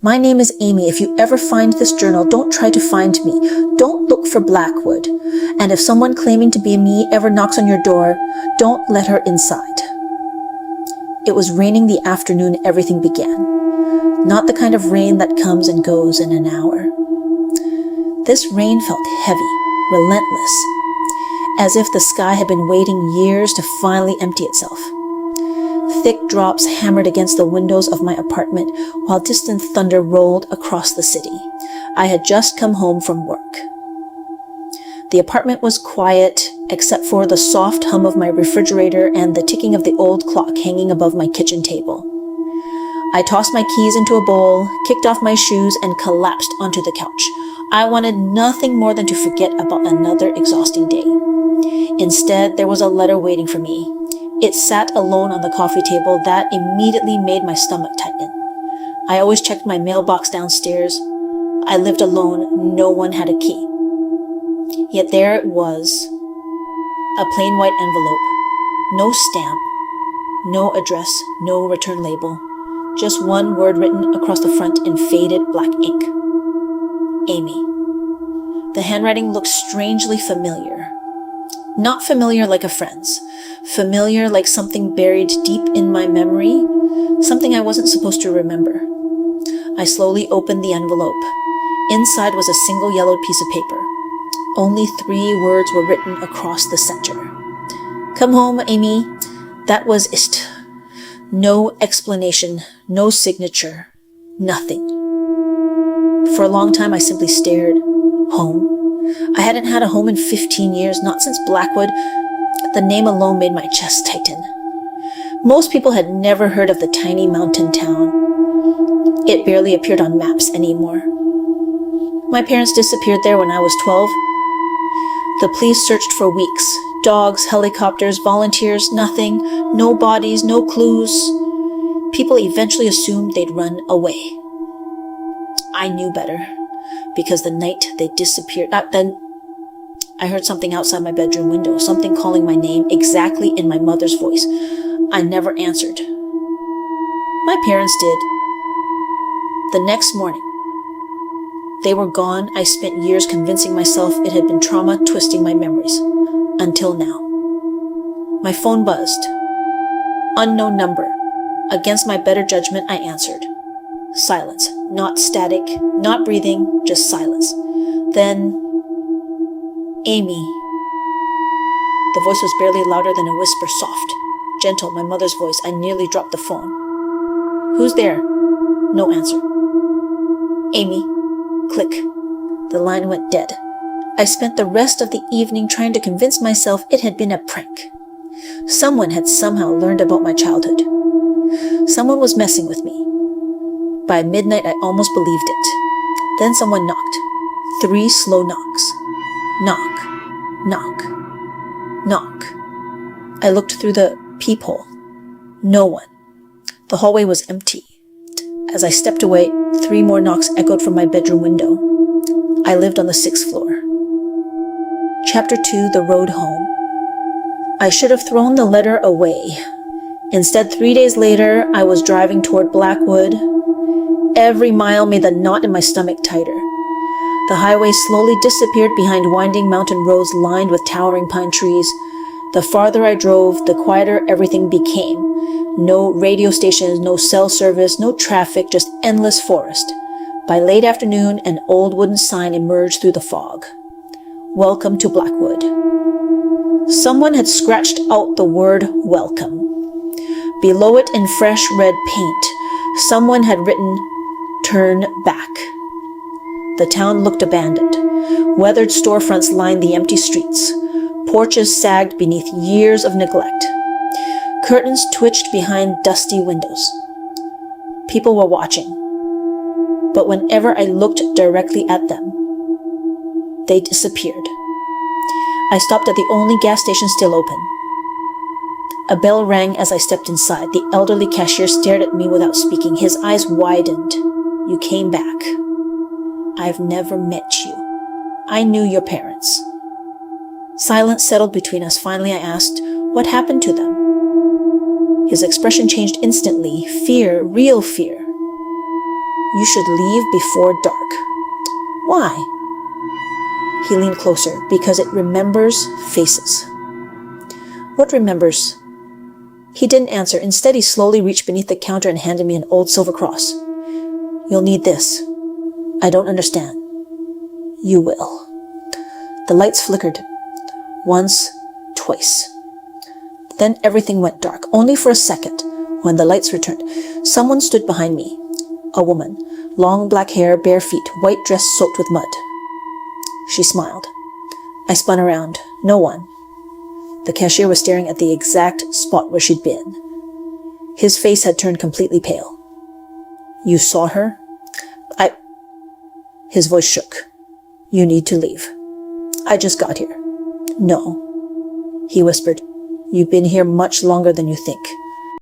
My name is Amy. If you ever find this journal, don't try to find me. Don't look for Blackwood. And if someone claiming to be me ever knocks on your door, don't let her inside. It was raining the afternoon everything began. Not the kind of rain that comes and goes in an hour. This rain felt heavy, relentless, as if the sky had been waiting years to finally empty itself. Thick drops hammered against the windows of my apartment while distant thunder rolled across the city. I had just come home from work. The apartment was quiet, except for the soft hum of my refrigerator and the ticking of the old clock hanging above my kitchen table. I tossed my keys into a bowl, kicked off my shoes, and collapsed onto the couch. I wanted nothing more than to forget about another exhausting day. Instead, there was a letter waiting for me. It sat alone on the coffee table. That immediately made my stomach tighten. I always checked my mailbox downstairs. I lived alone. No one had a key. Yet there it was, a plain white envelope, no stamp, no address, no return label, just one word written across the front in faded black ink. Amy. The handwriting looked strangely familiar. Not familiar like a friend's. Familiar like something buried deep in my memory, something I wasn't supposed to remember. I slowly opened the envelope. Inside was a single yellowed piece of paper. Only 3 words were written across the center. Come home, Amy. That was it. No explanation, no signature, nothing. For a long time, I simply stared. Home? I hadn't had a home in 15 years, not since Blackwood. The name alone made my chest tighten. Most people had never heard of the tiny mountain town. It barely appeared on maps anymore. My parents disappeared there when I was 12. The police searched for weeks. Dogs, helicopters, volunteers, nothing. No bodies, no clues. People eventually assumed they'd run away. I knew better, because the night they disappeared, then I heard something outside my bedroom window, something calling my name exactly in my mother's voice. I never answered. My parents did. The next morning, they were gone. I spent years convincing myself it had been trauma twisting my memories. Until now. My phone buzzed. Unknown number. Against my better judgment, I answered. Silence. Not static, not breathing, just silence. Then, Amy. The voice was barely louder than a whisper, soft, gentle, my mother's voice. I nearly dropped the phone. Who's there? No answer. Amy. Click. The line went dead. I spent the rest of the evening trying to convince myself it had been a prank. Someone had somehow learned about my childhood. Someone was messing with me. By midnight, I almost believed it. Then someone knocked. 3 slow knocks. Knock. Knock. Knock. I looked through the peephole. No one. The hallway was empty. As I stepped away, 3 more knocks echoed from my bedroom window. I lived on the 6th floor. Chapter 2, The Road Home. I should have thrown the letter away. Instead, 3 days later, I was driving toward Blackwood. Every mile made the knot in my stomach tighter. The highway slowly disappeared behind winding mountain roads lined with towering pine trees. The farther I drove, the quieter everything became. No radio stations, no cell service, no traffic, just endless forest. By late afternoon, an old wooden sign emerged through the fog. Welcome to Blackwood. Someone had scratched out the word welcome. Below it in fresh red paint, someone had written, turn back. The town looked abandoned. Weathered storefronts lined the empty streets. Porches sagged beneath years of neglect. Curtains twitched behind dusty windows. People were watching. But whenever I looked directly at them, they disappeared. I stopped at the only gas station still open. A bell rang as I stepped inside. The elderly cashier stared at me without speaking. His eyes widened. You came back. I've never met you. I knew your parents. Silence settled between us. Finally, I asked, what happened to them? His expression changed instantly. Fear, real fear. You should leave before dark. Why? He leaned closer. Because it remembers faces. What remembers? He didn't answer. Instead, he slowly reached beneath the counter and handed me an old silver cross. You'll need this. I don't understand. You will. The lights flickered. Once, twice. Then everything went dark, only for a second. When the lights returned, someone stood behind me. A woman. Long black hair, bare feet, white dress soaked with mud. She smiled. I spun around. No one. The cashier was staring at the exact spot where she'd been. His face had turned completely pale. You saw her? His voice shook. You need to leave. I just got here. No. He whispered. You've been here much longer than you think.